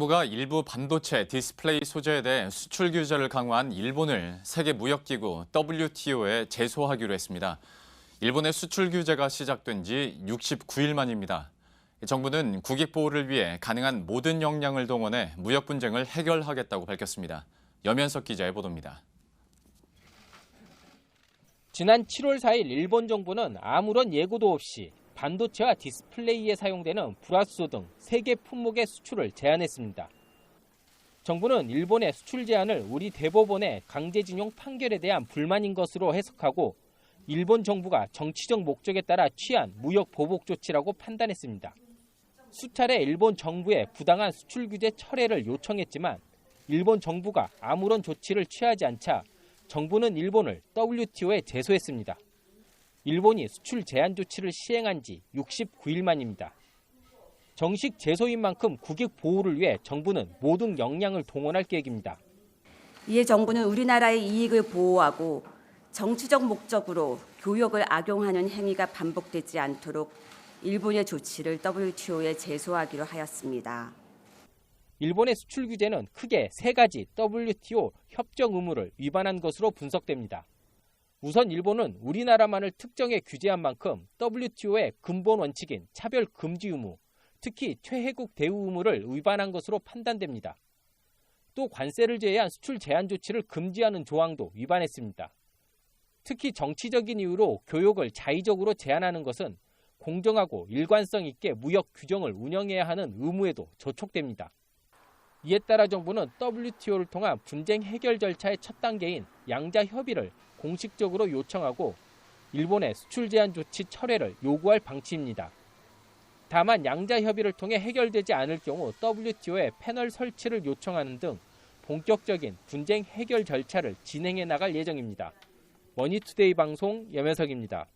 정부가 일부 반도체 디스플레이 소재에 대해 수출 규제를 강화한 일본을 세계무역기구 WTO에 제소하기로 했습니다. 일본의 수출 규제가 시작된 지 69일 만입니다. 정부는 국익 보호를 위해 가능한 모든 역량을 동원해 무역 분쟁을 해결하겠다고 밝혔습니다. 염현석 기자의 보도입니다. 지난 7월 4일 일본 정부는 아무런 예고도 없이 반도체와 디스플레이에 사용되는 불화수소 등 3개 품목의 수출을 제한했습니다. 정부는 일본의 수출 제한을 우리 대법원의 강제징용 판결에 대한 불만인 것으로 해석하고 일본 정부가 정치적 목적에 따라 취한 무역 보복 조치라고 판단했습니다. 수차례 일본 정부에 부당한 수출 규제 철회를 요청했지만 일본 정부가 아무런 조치를 취하지 않자 정부는 일본을 WTO에 제소했습니다. 일본이 수출 제한 조치를 시행한 지 69일 만입니다. 정식 제소인 만큼 국익 보호를 위해 정부는 모든 역량을 동원할 계획입니다. 이에 정부는 우리나라의 이익을 보호하고 정치적 목적으로 교역을 악용하는 행위가 반복되지 않도록 일본의 조치를 WTO에 제소하기로 하였습니다. 일본의 수출 규제는 크게 3가지 WTO 협정 의무를 위반한 것으로 분석됩니다. 우선 일본은 우리나라만을 특정해 규제한 만큼 WTO의 근본 원칙인 차별 금지 의무, 특히 최혜국 대우 의무를 위반한 것으로 판단됩니다. 또 관세를 제외한 수출 제한 조치를 금지하는 조항도 위반했습니다. 특히 정치적인 이유로 교역을 자의적으로 제한하는 것은 공정하고 일관성 있게 무역 규정을 운영해야 하는 의무에도 저촉됩니다. 이에 따라 정부는 WTO를 통한 분쟁 해결 절차의 첫 단계인 양자 협의를 공식적으로 요청하고 일본의 수출 제한 조치 철회를 요구할 방침입니다. 다만 양자 협의를 통해 해결되지 않을 경우 WTO에 패널 설치를 요청하는 등 본격적인 분쟁 해결 절차를 진행해 나갈 예정입니다. 머니투데이 방송 염현석입니다.